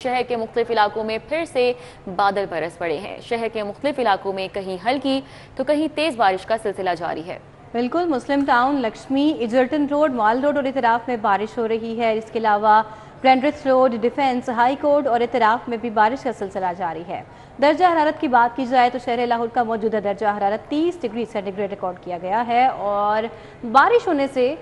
شہر کے مختلف علاقوں میں پھر سے بادل برس پڑے ہیں۔ شہر کے مختلف علاقوں میں کہیں ہلکی تو کہیں تیز بارش کا سلسلہ جاری ہے۔ بالکل، مسلم ٹاؤن، لکشمی، ایجرٹن روڈ، مال روڈ اور اطراف میں بارش ہو رہی ہے۔ اس کے علاوہ برینڈرس روڈ، ڈیفنس، ہائی کورٹ اور اطراف میں بھی بارش کا سلسلہ جاری ہے۔ درجہ حرارت کی بات کی جائے تو شہر لاہور کا موجودہ درجہ حرارت 30 ڈگری سینٹی گریڈ ریکارڈ کیا گیا ہے اور بارش ہونے سے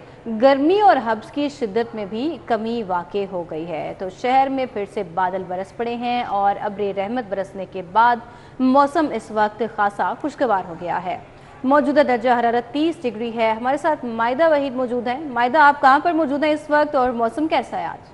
گرمی اور حبس کی شدت میں بھی کمی واقع ہو گئی ہے۔ تو شہر میں پھر سے بادل برس پڑے ہیں اور ابر رحمت برسنے کے بعد موسم اس وقت خاصا خوشگوار ہو گیا ہے۔ موجودہ درجہ حرارت 30 ڈگری ہے۔ ہمارے ساتھ مائدہ وحید موجود ہیں۔ مائدہ، آپ کہاں پر موجود ہیں اس وقت اور موسم کیسا ہے آج؟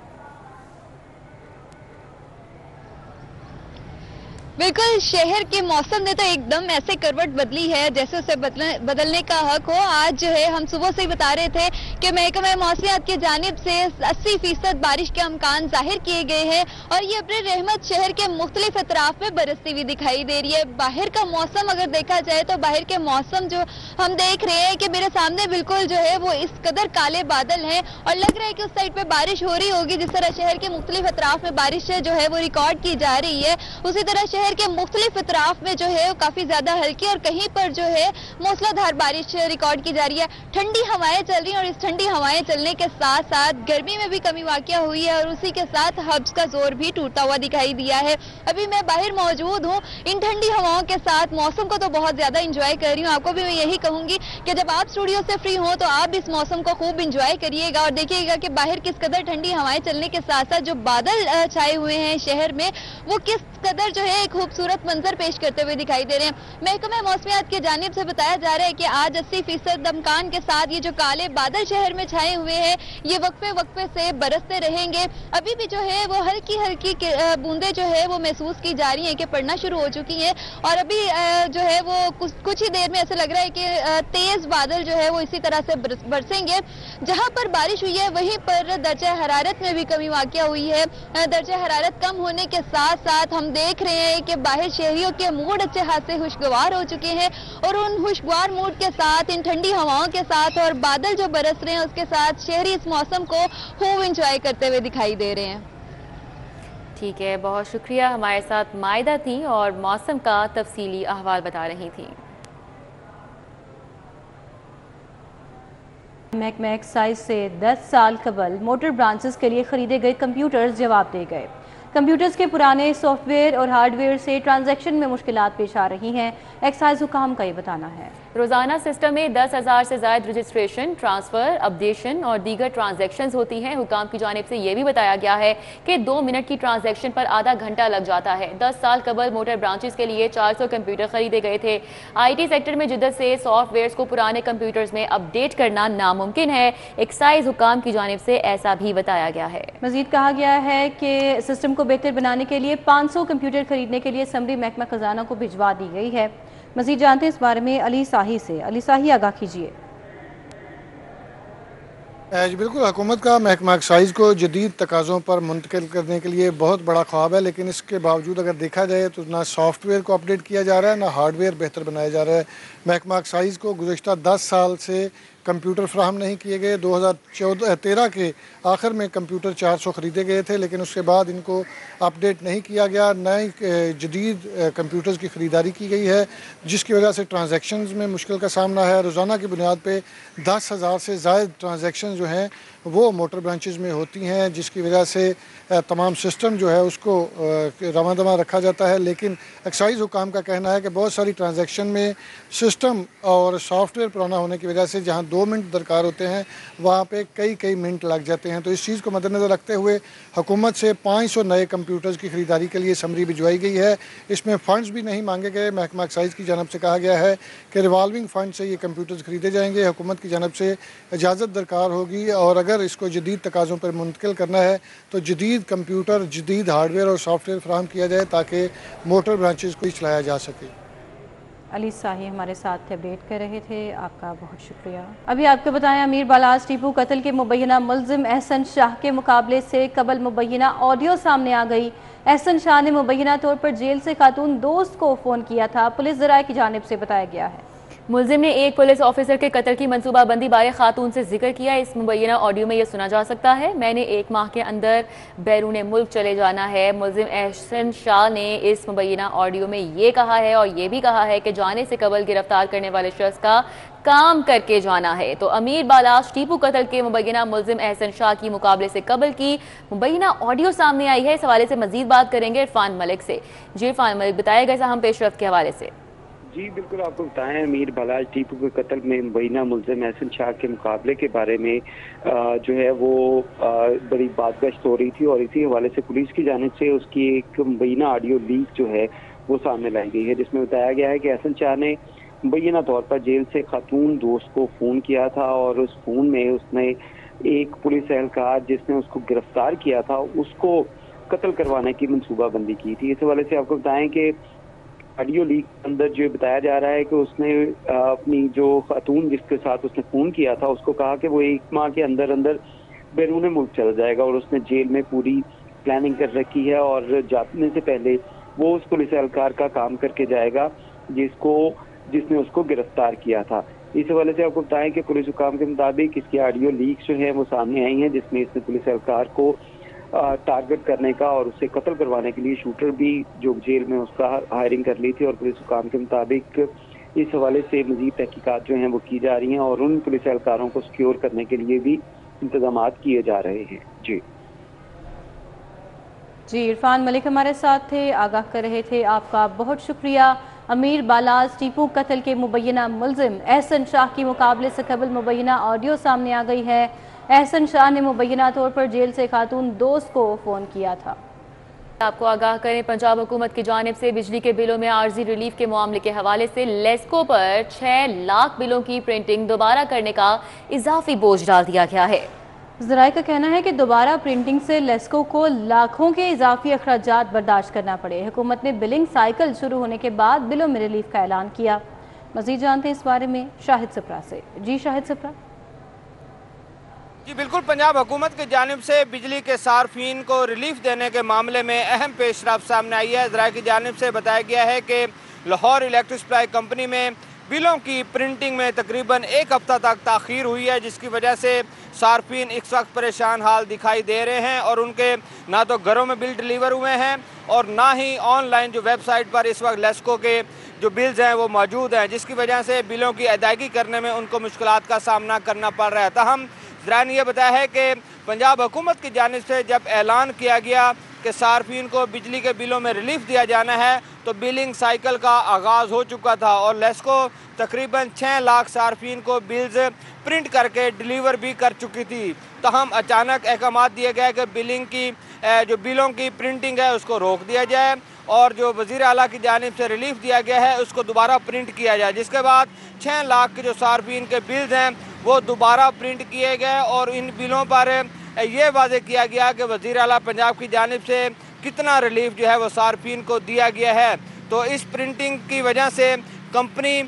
بالکل، شہر کے موسم نے تو ایک دم ایسے کروٹ بدلی ہے جیسے اسے بدلنے کا حق ہو۔ آج جو ہے ہم صبح سے ہی بتا رہے تھے کہ محکمہ موسمیات کی جانب سے 80% بارش کے امکان ظاہر کیے گئے ہیں اور یہ ابر رحمت شہر کے مختلف اطراف میں برستی ہوئی دکھائی دے رہی ہے۔ باہر کا موسم اگر دیکھا جائے تو باہر کے موسم جو ہم دیکھ رہے ہیں کہ میرے سامنے بالکل جو ہے وہ اس قدر کالے بادل ہیں اور لگ رہا ہے کہ اس سائڈ پہ بارش ہو رہی ہوگی۔ جس طرح شہر کے مختلف اطراف میں بارش جو ہے وہ ریکارڈ کی جا رہی ہے، اسی طرح شہر کے مختلف اطراف میں جو ہے کافی زیادہ ہلکی اور کہیں پر جو ہے موسلا دھار بارش ریکارڈ کی جا رہی ہے۔ ٹھنڈی ہوائیں چل رہی ہیں اور اس ٹھنڈی ہوائیں چلنے کے ساتھ ساتھ گرمی میں بھی کمی واقع ہوئی ہے اور اسی کے ساتھ حبس کا زور بھی ٹوٹتا ہوا دکھائی دیا ہے۔ ابھی میں باہر موجود ہوں، ان ٹھنڈی ہواؤں کے ساتھ موسم کو تو بہت زیادہ انجوائے کر رہی ہوں۔ آپ کو بھی میں یہی کہوں گی کہ جب آپ اسٹوڈیو سے فری ہوں تو آپ اس موسم کو خوب انجوائے کریے گا اور دیکھیے گا کہ باہر کس قدر ٹھنڈی ہوائیں چلنے کے ساتھ ساتھ جو بادل چھائے ہوئے ہیں شہر میں وہ کس قدر جو ہے ایک خوبصورت منظر پیش کرتے ہوئے دکھائی دے رہے ہیں۔ محکمہ موسمیات کی جانب سے بتایا جا رہا ہے کہ آج 80% امکان کے ساتھ یہ جو کالے بادل شہر میں چھائے ہوئے ہیں یہ وقفے وقفے سے برستے رہیں گے۔ ابھی بھی جو ہے وہ ہلکی ہلکی بوندیں جو ہے وہ محسوس کی جا رہی ہیں کہ پڑنا شروع ہو چکی ہیں اور ابھی جو ہے وہ کچھ ہی دیر میں ایسا لگ رہا ہے کہ تیز بادل جو ہے وہ اسی طرح سے برسیں گے۔ جہاں پر بارش ہوئی ہے وہیں پر درجہ حرارت میں بھی کمی واقع ہوئی ہے۔ درجہ حرارت کم ہونے کے ساتھ ساتھ ہم دیکھ رہے ہیں کہ باہر شہریوں کے موڈ اچھے خاصے خوشگوار ہو چکے ہیں اور ان خوشگوار موڈ کے ساتھ ان ٹھنڈی ہواؤں کے ساتھ اور بادل جو برس رہے ہیں اس کے ساتھ شہری اس موسم کو خوب انجوائے کرتے ہوئے دکھائی دے رہے ہیں۔ ٹھیک ہے، بہت شکریہ، ہمارے ساتھ مائدہ تھیں اور موسم کا تفصیلی احوال بتا رہی تھیں۔ محکمہ ایکسائز سے 10 سال قبل موٹر برانچز کے لیے خریدے گئے کمپیوٹرز جواب دے گئے۔ کمپیوٹرز کے پرانے سافٹ ویئر اور ہارڈ ویئر سے ٹرانزیکشن میں مشکلات پیش آ رہی ہیں۔ ایکسائز حکام کا یہ بتانا ہے۔ روزانہ سسٹم میں 10,000 سے زائد رجسٹریشن، ٹرانسفر، اپڈیشن اور دیگر ٹرانزیکشنز ہوتی ہیں۔ حکام کی جانب سے یہ بھی بتایا گیا ہے کہ 2 منٹ کی ٹرانزیکشن پر آدھا گھنٹہ لگ جاتا ہے۔ 10 سال قبل موٹر برانچز کے لیے 400 کمپیوٹر خریدے گئے تھے۔ آئی ٹی سیکٹر میں جدت سے سافٹ ویئرز کو پرانے کمپیوٹرز میں اپڈیٹ کرنا ناممکن ہے۔ ایکسائز حکام کی جانب سے ایسا بھی بتایا گیا ہے۔ مزید کہا گیا ہے کہ سسٹم کو بہتر بنانے کے لیے 500 کمپیوٹر خریدنے کے لیے اسمبلی محکمہ خزانہ کو بھجوا دی گئی ہے۔ مزید جانتے ہیں اس بارے میں علی ساہی سے۔ علی ساہی، آگاہ کیجیے۔ جی بالکل، حکومت کا محکمہ ایکسائز کو جدید تقاضوں پر منتقل کرنے کے لیے بہت بڑا خواب ہے، لیکن اس کے باوجود اگر دیکھا جائے تو نہ سافٹ ویئر کو اپڈیٹ کیا جا رہا ہے نہ ہارڈ ویئر بہتر بنایا جا رہا ہے۔ محکمہ ایکسائز کو گزشتہ 10 سال سے کمپیوٹر فراہم نہیں کیے گئے۔ 2013 کے آخر میں کمپیوٹر 400 خریدے گئے تھے، لیکن اس کے بعد ان کو اپڈیٹ نہیں کیا گیا، نئے جدید کمپیوٹرز کی خریداری کی گئی ہے، جس کی وجہ سے ٹرانزیکشنز میں مشکل کا سامنا ہے۔ روزانہ کی بنیاد پہ 10,000 سے زائد ٹرانزیکشن جو ہیں وہ موٹر برانچز میں ہوتی ہیں، جس کی وجہ سے تمام سسٹم جو ہے اس کو رواں دواں رکھا جاتا ہے۔ لیکن ایکسائز حکام کا کہنا ہے کہ بہت ساری ٹرانزیکشن میں سسٹم اور سافٹ ویئر پرانا ہونے کی وجہ سے جہاں 2 منٹ درکار ہوتے ہیں وہاں پہ کئی منٹ لگ جاتے ہیں۔ تو اس چیز کو مد نظر رکھتے ہوئے حکومت سے 500 نئے کمپیوٹرز کی خریداری کے لیے سمری بھجوائی گئی ہے۔ اس میں فنڈز بھی نہیں مانگے گئے۔ محکمہ ایکسائز کی جانب سے کہا گیا ہے کہ ریوالونگ فنڈ سے یہ کمپیوٹرز خریدے جائیں گے۔ حکومت کی جانب سے اجازت درکار ہوگی اور اگر اس کو جدید تقاضوں پر منتقل کرنا ہے تو جدید کمپیوٹر، جدید ہارڈ ویئر اور سافٹ ویئر فراہم کیا جائے تاکہ موٹر برانچز کو چلایا جا سکے۔ علی ساہی ہمارے ساتھ اپڈیٹ کر رہے تھے، آپ کا بہت شکریہ۔ ابھی آپ کو بتائیں، امیر بالاز ٹیپو قتل کے مبینہ ملزم احسن شاہ کے مقابلے سے قبل مبینہ آڈیو سامنے آ گئی۔ احسن شاہ نے مبینہ طور پر جیل سے خاتون دوست کو فون کیا تھا، پولیس ذرائع کی جانب سے بتایا گیا ہے۔ मुलजिम ने एक पुलिस ऑफिसर के कत्ल की मंसूबाबंदी बारे खातून से जिक्र किया। इस मुबैना ऑडियो में ये सुना जा सकता है, मैंने 1 माह के अंदर बैरून मुल्क चले जाना है। मुलजिम एहसन शाह ने इस मुबैना ऑडियो में ये कहा है और ये भी कहा है कि जाने से कबल गिरफ्तार करने वाले शख्स का काम करके जाना है। तो अमीर बालाश टीपू कत्ल के मुबैना मुलजिम एहसन शाह की मुकाबले से कबल की मुबैना ऑडियो सामने आई है। इस हवाले से मजीद बात करेंगे इरफान मलिक से। जी इरफान मलिक, बताएगा इस अहम पेशरफ्त के हवाले से। जी बिल्कुल, आपको बताएं अमीर बालाश टीपू के कत्ल में मुबैना मुलजिम एहसन शाह के मुकाबले के बारे में जो है वो बड़ी बात गश्त हो रही थी और इसी हवाले से पुलिस की जानिब से उसकी एक मुबैना ऑडियो लीक जो है वो सामने लाई गई है, जिसमें बताया गया है कि एहसन शाह ने मुबैना तौर पर जेल से खातून दोस्त को फ़ोन किया था और उस फ़ोन में उसने एक पुलिस एहलकार जिसने उसको गिरफ्तार किया था उसको कत्ल करवाने की मनसूबाबंदी की थी। इस हवाले से आपको बताएं कि ऑडियो लीक के अंदर जो बताया जा रहा है कि उसने अपनी जो खातून जिसके साथ उसने फ़ोन किया था उसको कहा कि वो 1 माह के अंदर अंदर बैरून मुल्क चला जाएगा और उसने जेल में पूरी प्लानिंग कर रखी है और जाने से पहले वो उस पुलिस एहलकार का काम करके जाएगा जिसने उसको गिरफ्तार किया था। इस हवाले से आपको बताएं कि पुलिस हुकाम के मुताबिक इसकी ऑडियो लीक जो है वो सामने आई हैं, जिसमें इसने पुलिस एहलकार को टारगेट करने का और उससे कत्ल करवाने के लिए शूटर भी जो जेल में उसका हायरिंग कर ली थी और पुलिस हुकाम के मुताबिक इस हवाले से मजीद तहकीकात जो हैं वो की जा रही हैं और उन पुलिस एहलकारों को सिक्योर करने के लिए भी इंतजामात किए जा रहे हैं। जी इरफान मलिक हमारे साथ थे, आगाह कर रहे थे, आपका बहुत शुक्रिया। अमीर बालाश टीपू कत्ल के मुबैना मुलजिम एहसन शाह की मुकाबले से कबल मुबैना ऑडियो सामने आ गई है। एहसन शाह ने मुबैना तौर पर जेल से खातून दोस्त को फ़ोन किया था। आपको आगाह करें, पंजाब हुकूमत की जानिब से बिजली के बिलों में आर्जी रिलीफ के मामले के हवाले से लेस्को पर 6 लाख बिलों की प्रिंटिंग दोबारा करने का इजाफी बोझ डाल दिया गया है। ज़राए का कहना है कि दोबारा प्रिंटिंग से लेस्को को लाखों के इजाफी अखराजात बर्दाश्त करना पड़े। हुकूमत ने बिलिंग साइकिल शुरू होने के बाद बिलों में रिलीफ का ऐलान किया। मज़ीद जानते हैं इस बारे में शाहिद सप्रा से। जी शाहिद सप्रा। जी बिल्कुल, पंजाब हुकूमत की जानिब से बिजली के सार्फिन को रिलीफ देने के मामले में अहम पेशरफ्त सामने आई है। ज़राए की जानिब से बताया गया है कि लाहौर इलेक्ट्रिक सप्लाई कंपनी में बिलों की प्रिंटिंग में तकरीबन 1 हफ्ता तक ताख़ीर हुई है, जिसकी वजह से सार्फिन इस वक्त परेशान हाल दिखाई दे रहे हैं और उनके ना तो घरों में बिल डिलीवर हुए हैं और ना ही ऑनलाइन जो वेबसाइट पर इस वक्त लेस्को के जो बिल्स हैं वो मौजूद हैं, जिसकी वजह से बिलों की अदायगी करने में उनको मुश्किलात का सामना करना पड़ रहा है। ताहम ज़रा ने यह बताया है कि पंजाब हुकूमत की जानिब से जब ऐलान किया गया कि सार्फिन को बिजली के बिलों में रिलीफ दिया जाना है तो बिलिंग साइकिल का आगाज़ हो चुका था और लेस्को तकरीबन 6 लाख सार्फिन को बिल्स प्रिंट करके डिलीवर भी कर चुकी थी। ताहम अचानक अहकाम दिए गए कि बिलिंग की जो बिलों की प्रिंटिंग है उसको रोक दिया जाए और जो वज़ीर आला की जानिब से रिलीफ दिया गया है उसको दोबारा प्रिंट किया जाए, जिसके बाद 6 लाख के जो सार्फिन के बिल्स हैं वो दोबारा प्रिंट किए गए और इन बिलों पर ये वाज़े किया गया कि वज़ीर आला पंजाब की जानिब से कितना रिलीफ जो है वो सार्फिन को दिया गया है। तो इस प्रिंटिंग की वजह से कंपनी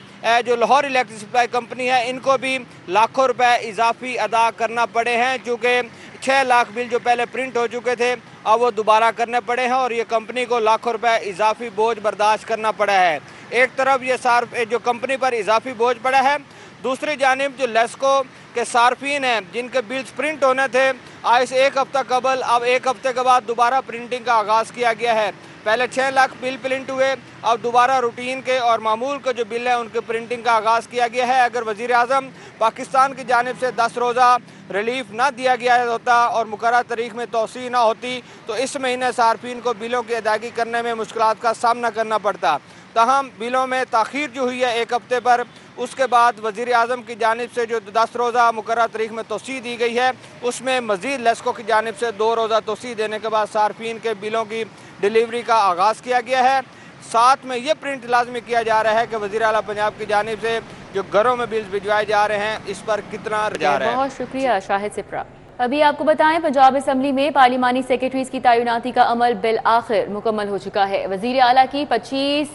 जो लाहौर इलेक्ट्रिक सप्लाई कंपनी है इनको भी लाखों रुपए इजाफी अदा करना पड़े हैं, चूँकि 6 लाख बिल जो पहले प्रिंट हो चुके थे अब वो दोबारा करने पड़े हैं और ये कंपनी को लाखों रुपए इजाफी बोझ बर्दाश्त करना पड़ा है। एक तरफ ये जो कंपनी पर इजाफी बोझ पड़ा है, दूसरी जानिब जो लेस्को के सार्फिन हैं जिनके बिल्स प्रिंट होने थे आज से 1 हफ्ता कबल, अब 1 हफ्ते के बाद दोबारा प्रिंटिंग का आगाज़ किया गया है। पहले 6 लाख बिल प्रिंट हुए, अब दोबारा रूटीन के और मामूल के जो बिल हैं उनके प्रिंटिंग का आगाज़ किया गया है। अगर वज़ीर आज़म पाकिस्तान की जानिब से 10 रोज़ा रिलीफ ना दिया गया होता और मुकर्रर तारीख में तोसी ना होती तो इस महीने सार्फिन को बिलों की अदायगी करने में मुश्किलात का सामना करना पड़ता। ताहम बिलों में ताख़ीर जो हुई है 1 हफ्ते पर, उसके बाद वज़ीर आज़म की जानिब से जो 10 रोज़ा मुकर्रर तारीख में तोसी दी गई है उसमें मज़ीद लेस्को की जानिब से 2 रोज़ा तोसी देने के बाद सार्फिन के बिलों की डिलीवरी का आगाज़ किया गया है। साथ में ये प्रिंट लाजमी किया जा रहा है कि वज़ीर आला पंजाब की जानिब से जो घरों में बिल्स भिजवाए जा रहे हैं इस पर कितना जा रहा है। बहुत शुक्रिया शाहिद सिप्रा। अभी आपको बताएं, पंजाब असम्बली में पार्लिमानी सेक्रेटरीज की तैनाती का अमल बिल आखिर मुकम्मल हो चुका है। वज़ीर आला की 25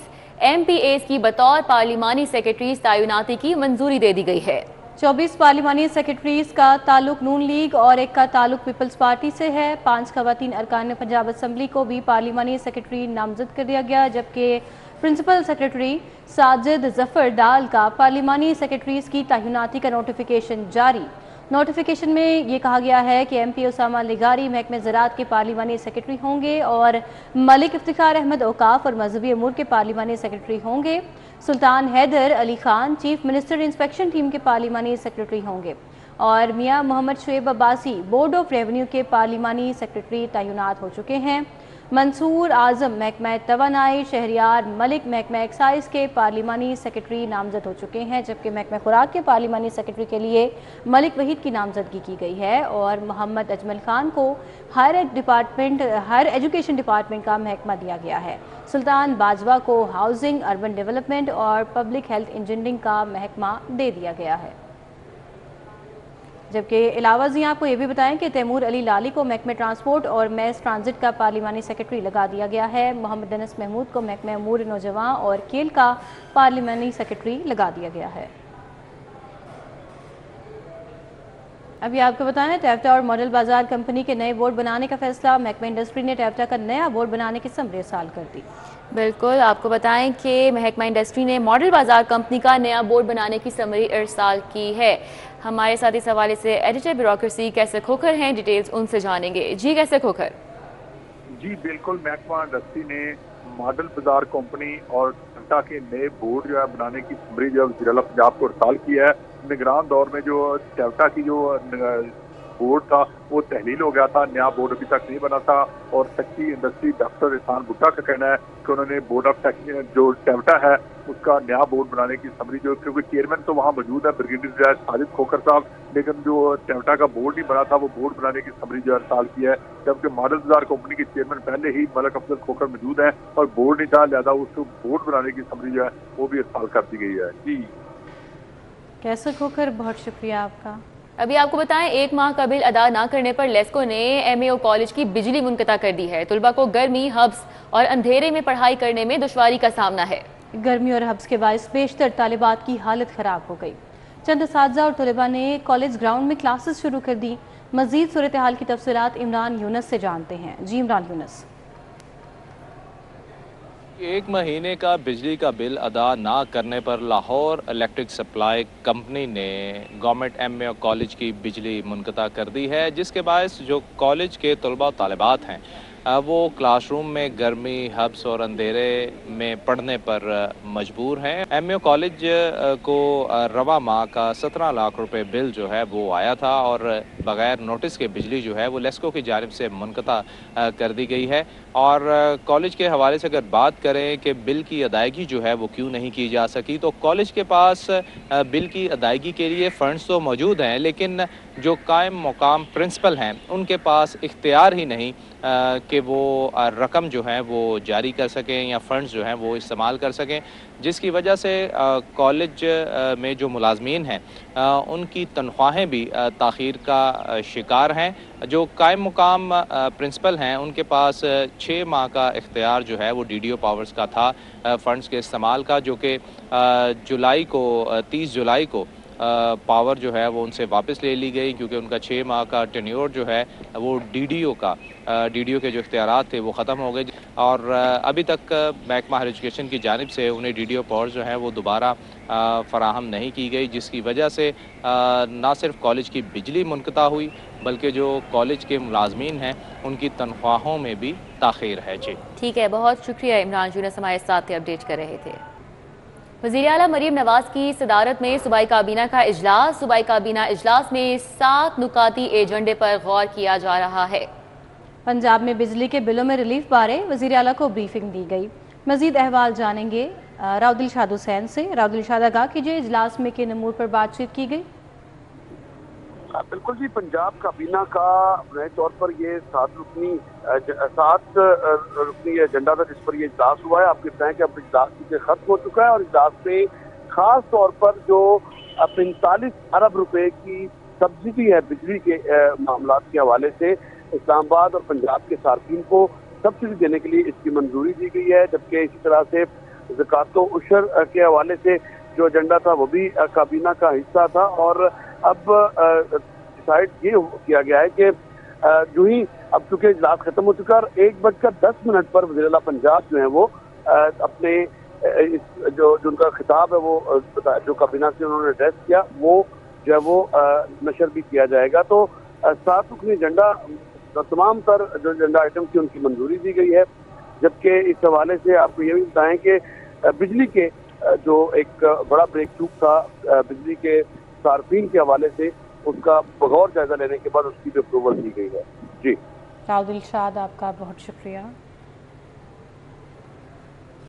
MPAs की बतौर पार्लिमानी सेक्रेटरीज तैनाती की मंजूरी दे दी गई है। 24 पार्लिमानी सेक्रेटरीज का ताल्लुक नून लीग और एक का ताल्लुक पीपल्स पार्टी से है। 5 खवातीन अरकान पंजाब असम्बली को भी पार्लिमानी सेक्रेटरी नामजद कर दिया गया, जबकि प्रिंसिपल सेक्रेटरी साजिद जफर डाल का पार्लिमानी सेक्रेटरीज की तैनाती का नोटिफिकेशन जारी। नोटिफिकेशन में ये कहा गया है कि MP उसामा लिगारी महकमे ज़राअत के पार्लिमानी सेक्रेटरी होंगे और मलिक इफ्तिखार अहमद औकाफ और मजहबी अमूर के पार्लिमानी सेक्रेटरी होंगे। Sultan Haider Ali Khan chief minister inspection team के पार्लिमानी सेक्रेटरी होंगे और Mian Mohammad Shoaib Abbasi board of revenue के पार्लिमानी सेक्रेटरी तैनात हो चुके हैं। मंसूर आजम महकमा तवानाई शहरियार मलिक महकमा एक्साइज के पार्लिमानी सेक्रेटरी नामजद हो चुके हैं, जबकि महकमा खुराक के पार्लिमानी सेक्रेटरी के लिए मलिक वहीद की नामजदगी की गई है और मोहम्मद अजमल खान को हायर एजुकेशन डिपार्टमेंट का महकमा दिया गया है। सुल्तान बाजवा को हाउसिंग, अर्बन डेवलपमेंट और पब्लिक हेल्थ इंजीनियरिंग का महकमा दे दिया गया है। जबकि अलावा जी आपको ये भी बताएं कि तैमूर अली लाली को महकमे ट्रांसपोर्ट और मैस ट्रांजिट का पार्लिमानी सेक्रेटरी लगा दिया गया है। मोहम्मद अनस महमूद को महकमे अमूर नौजवान और खेल का पार्लिमानी सेक्रेटरी लगा दिया गया है। अभी आपको बताएं टैप्टा और मॉडल बाजार कंपनी के नए बोर्ड बनाने का फैसला। महकमा इंडस्ट्री ने टैप्टा का नया बोर्ड बनाने की समरी इरसाल कर दी। बिल्कुल, आपको बताएं कि महकमा इंडस्ट्री ने मॉडल बाजार कंपनी का नया बोर्ड बनाने की समरी इरसाल की है। हमारे साथ इस हवाले से एडिटर ब्यूरोक्रेसी कैसे खोखर हैं, डिटेल्स उनसे जानेंगे। जी कैसे खोखर? जी बिल्कुल, महकमा इंडस्ट्री ने मॉडल बाजार कंपनी और टैप्टा के नए बोर्ड जो है बनाने की समरी जो वज़ीर आला पंजाब को इरसाल की है। निगरान दौर में जो टैप्टा की जो बोर्ड था वो तहलील हो गया था, नया बोर्ड अभी तक नहीं बना था और सेक्रेटरी इंडस्ट्री डॉक्टर एहसान भुट्टा का कहना है कि उन्होंने बोर्ड ऑफ जो टैप्टा है उसका नया बोर्ड बनाने की समरी जो, क्योंकि चेयरमैन तो वहाँ मौजूद है ब्रिगेडियर साजिद खोखर साहब, लेकिन जो टैप्टा का बोर्ड नहीं बना था वो बोर्ड बनाने की समरी जो इरसाल की है। जबकि मॉडल बाजार कंपनी के चेयरमैन पहले ही मलिक अफजल खोखर मौजूद है और बोर्ड नहीं था, लिहाजा उसको बोर्ड बनाने की समरी जो है वो भी इरसाल कर दी गई है। जी कैसे खोखर, बहुत शुक्रिया आपका। अभी आपको बताएं, 1 माह का बिल अदा ना करने पर लेस्को ने MAO कॉलेज की बिजली मुनक़ता कर दी है। तलबा को गर्मी, हब्स और अंधेरे में पढ़ाई करने में दुश्वारी का सामना है। गर्मी और हब्स के बायस बेशतर तालिबात की हालत ख़राब हो गई। चंद असातिज़ा और तलबा ने कॉलेज ग्राउंड में क्लासेस शुरू कर दी। मज़ीद सूरत हाल की तफसीलात इमरान यूनस से जानते हैं। जी इमरान यूनस। 1 महीने का बिजली का बिल अदा ना करने पर लाहौर इलेक्ट्रिक सप्लाई कंपनी ने गवर्नमेंट MAO कॉलेज की बिजली मुनक़ता कर दी है, जिसके बायस जो कॉलेज के तलबा और तालिबात हैं वो क्लासरूम में गर्मी, हब्स और अंधेरे में पढ़ने पर मजबूर हैं। MAO कॉलेज को रवा माह का 17 लाख रुपए बिल जो है वो आया था और बग़ैर नोटिस के बिजली जो है वो लेस्को की जानिब से मुनक़ता कर दी गई है। और कॉलेज के हवाले से अगर बात करें कि बिल की अदायगी जो है वो क्यों नहीं की जा सकी, तो कॉलेज के पास बिल की अदायगी के लिए फ़ंड्स तो मौजूद हैं, लेकिन जो कायम मुकाम प्रिंसिपल हैं उनके पास इख्तियार ही नहीं कि वो रकम जो है वो जारी कर सकें या फ़ंड्स जो हैं वो इस्तेमाल कर सकें, जिसकी वजह से कॉलेज में जो मुलाजमीन हैं उनकी तनख्वाहें भी ताख़ीर का शिकार हैं। जो कायम मुकाम प्रिंसिपल हैं उनके पास 6 माह का इख्तियार जो है वो DDO पावर्स का था फ़ंड्स के इस्तेमाल का, जो कि 30 जुलाई को पावर जो है वो उनसे वापस ले ली गई, क्योंकि उनका 6 माह का टेन्योर जो है वो DDO के जो इख्तियारात थे वो ख़त्म हो गए और अभी तक महकमा हायर एजुकेशन की जानिब से उन्हें DDO पावर जो है वो दोबारा फ़राहम नहीं की गई, जिसकी वजह से ना सिर्फ कॉलेज की बिजली मुनक़ता हुई बल्कि जो कॉलेज के मुलाजमीन हैं उनकी तनख्वाहों में भी ताख़ीर है। जी ठीक है, बहुत शुक्रिया इमरान यूनस हमारे साथ अपडेट कर रहे थे। वज़ीर आला मरीम नवाज की सदारत में सूबाई काबीना का इजलास। सूबाई काबीना इजलास में 7 नुकाती एजेंडे पर गौर किया जा रहा है। पंजाब में बिजली के बिलों में रिलीफ बारे वज़ीर आला को ब्रीफिंग दी गई। मज़ीद अहवाल जानेंगे राउदिलशाद हुसैन से। राउदिलशाद आगाह कीजिए, इजलास में किन अमूर पर बातचीत की गई? बिल्कुल जी, पंजाब काबीना का नए तौर पर ये 7 रुकनी एजेंडा था जिस पर ये इजलास हुआ है। आप कहते हैं कि अब इजलास खत्म हो चुका है और इजलास में खास तौर पर जो 45 अरब रुपए की सब्सिडी है बिजली के मामला के हवाले से इस्लामाबाद और पंजाब के सार्फिन को सब्सिडी देने के लिए इसकी मंजूरी दी गई है। जबकि इसी तरह से ज़कात व उशर के हवाले से जो एजेंडा था वो भी काबीना का हिस्सा था और अब डिसाइड ये किया गया है कि जो ही अब चूंकि इजलास खत्म हो चुका है, 1:10 पर वज़ीर आला पंजाब जो है वो अपने جو ان کا خطاب ہے وہ جو کابینہ سے انہوں نے ایڈریس کیا وہ جو ہے وہ نشر بھی کیا جائے گا. تو 7 رکنی ایجنڈا تمام تر جو ایجنڈا آئٹم کی ان کی منظوری دی گئی ہے. جبکہ اس حوالے سے آپ کو یہ بھی بتائیں کہ بجلی کے جو ایک بڑا بریک تھرو تھا بجلی کے صارفین کے حوالے سے اس کا بغور جائزہ لینے کے بعد اس کی بھی اپروول دی گئی ہے. جی راؤ دلشاد، آپ کا بہت شکریہ.